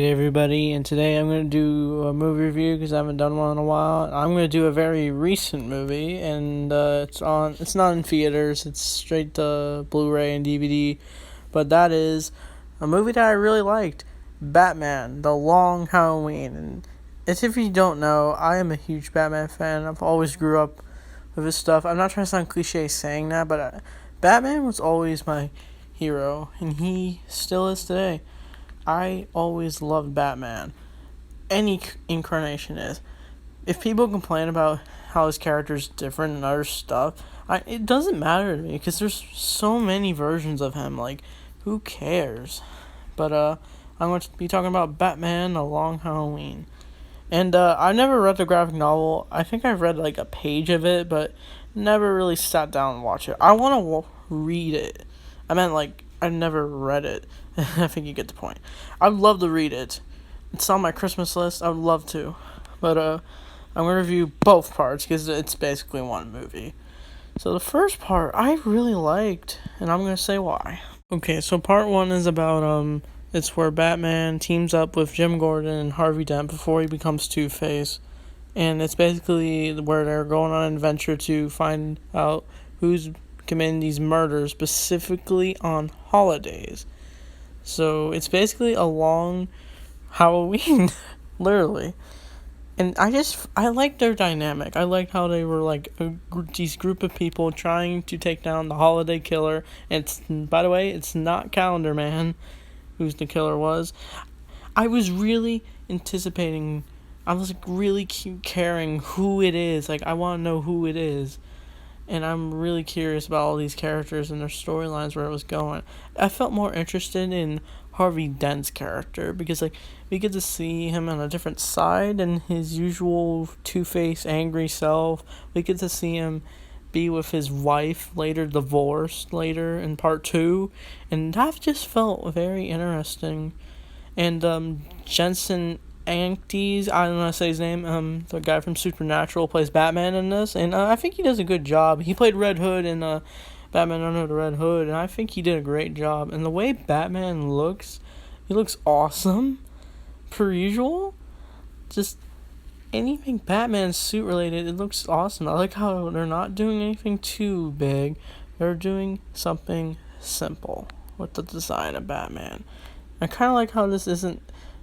G'day everybody, and today I'm going to do a movie review because I haven't done one in a while. I'm going to do a very recent movie, and it's not in theaters, it's straight to Blu-ray and DVD, but that is a movie that I really liked, Batman, The Long Halloween. And as if you don't know, I am a huge Batman fan. I've always grew up with his stuff. I'm not trying to sound cliche saying that, but Batman was always my hero, and he still is today. I always loved Batman. Any incarnation is. If people complain about how his character's different and other stuff, it doesn't matter to me because there's so many versions of him. Like, who cares? But I'm going to be talking about Batman: A Long Halloween. And I never read the graphic novel. I think I've read like a page of it, but never really sat down and watched it. I want to read it. I meant like I never read it. I think you get the point. I'd love to read it. It's on my Christmas list. I would love to. But I'm going to review both parts because it's basically one movie. So the first part I really liked, and I'm going to say why. Okay, so part one is about it's where Batman teams up with Jim Gordon and Harvey Dent before he becomes Two-Face. And it's basically where they're going on an adventure to find out who's committing these murders, specifically on holidays. So it's basically a long Halloween, literally. And I like their dynamic. I like how they were like these group of people trying to take down the holiday killer. And by the way, it's not Calendar Man who's the killer was. I was really anticipating, I was like really caring who it is. Like, I want to know who it is. And I'm really curious about all these characters and their storylines, where it was going. I felt more interested in Harvey Dent's character because, like, we get to see him on a different side than his usual Two-Face angry self. We get to see him be with his wife, later divorced, later in part 2. And that just felt very interesting. And Jensen Ankles, I don't know how to say his name, the guy from Supernatural plays Batman in this, and I think he does a good job. He played Red Hood in Batman Under the Red Hood, and I think he did a great job. And the way Batman looks, he looks awesome, per usual. Just anything Batman suit related, it looks awesome. I like how they're not doing anything too big. They're doing something simple with the design of Batman. I kind of like how this isn't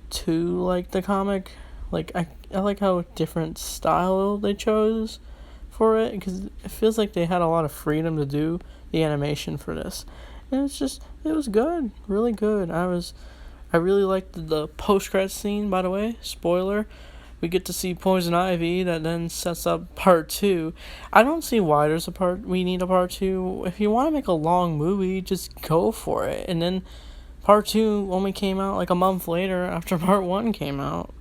too like the comic. Like, I like how different style they chose for it, because it feels like they had a lot of freedom to do the animation for this, and it was good, really good. I really liked the post-credits scene. By the way, spoiler, we get to see Poison Ivy, that then sets up part 2. I don't see why we need a part 2. If you want to make a long movie, just go for it. And then part 2 only came out like a month later after part 1 came out.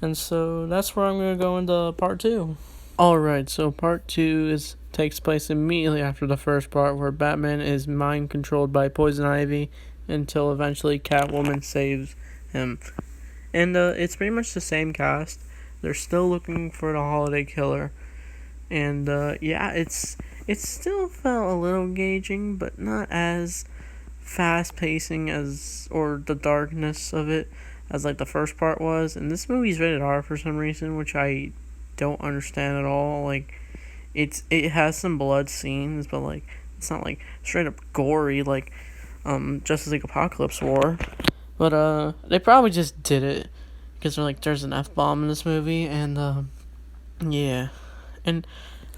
And so that's where I'm going to go into part 2. Alright, so part 2 takes place immediately after the first part, where Batman is mind controlled by Poison Ivy until eventually Catwoman saves him. And it's pretty much the same cast. They're still looking for the holiday killer. And yeah, it still felt a little engaging, but not as fast pacing or the darkness of it as like the first part was. And this movie's rated R for some reason, which I don't understand at all. Like, it has some blood scenes, but like it's not like straight up gory like Justice League Apocalypse War. But they probably just did it because they're like, there's an F-bomb in this movie. And yeah. And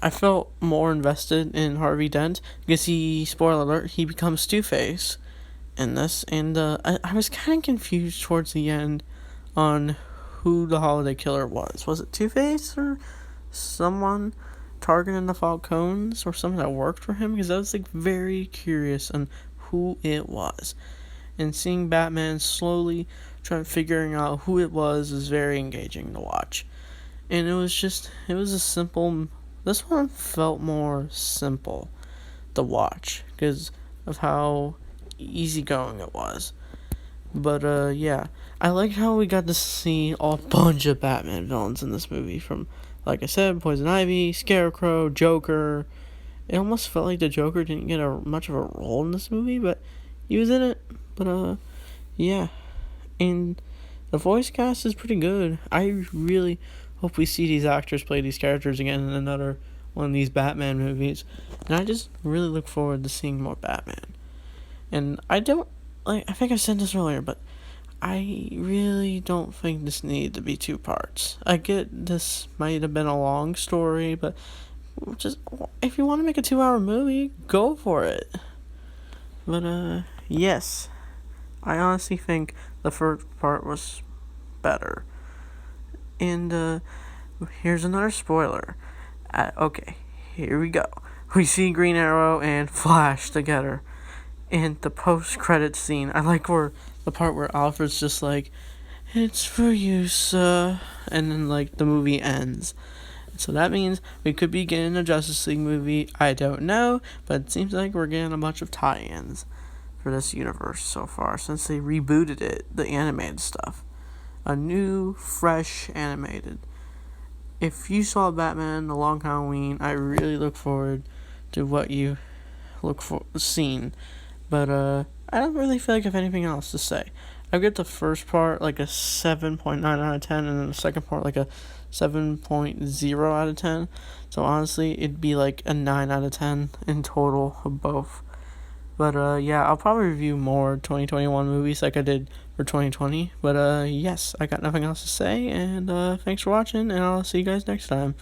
I felt more invested in Harvey Dent because spoiler alert, he becomes Two-Face in this. And I was kind of confused towards the end on who the holiday killer was. Was it Two-Face or someone targeting the Falcons or someone that worked for him? Because I was like very curious on who it was. And seeing Batman slowly figuring out who it was very engaging to watch. And it was a simple, this one felt more simple to watch because of how easygoing it was. But yeah, I liked how we got to see a bunch of Batman villains in this movie, from, like I said, Poison Ivy, Scarecrow, Joker. It almost felt like the Joker didn't get much of a role in this movie, but he was in it. But yeah, and the voice cast is pretty good. I really hope we see these actors play these characters again in another one of these Batman movies. And I just really look forward to seeing more Batman. And I don't, like, I think I said this earlier, but I really don't think this needed to be 2 parts. I get this might have been a long story, but just, if you want to make a 2-hour movie, go for it. But, yes, I honestly think the first part was better. And, here's another spoiler. Okay, here we go. We see Green Arrow and Flash together. And the post-credit scene, I like the part where Alfred's just like, "It's for you, sir," and then, like, the movie ends. So that means we could be getting a Justice League movie. I don't know, but it seems like we're getting a bunch of tie-ins for this universe so far, since they rebooted it, the animated stuff. A new, fresh animated. If you saw Batman The Long Halloween, I really look forward to what you seen. But I don't really feel like I have anything else to say. I get the first part like a 7.9 out of 10, and then the second part like a 7.0 out of 10. So honestly, it'd be like a 9 out of 10 in total of both. But yeah, I'll probably review more 2021 movies like I did for 2020. But yes, I got nothing else to say, and thanks for watching, and I'll see you guys next time.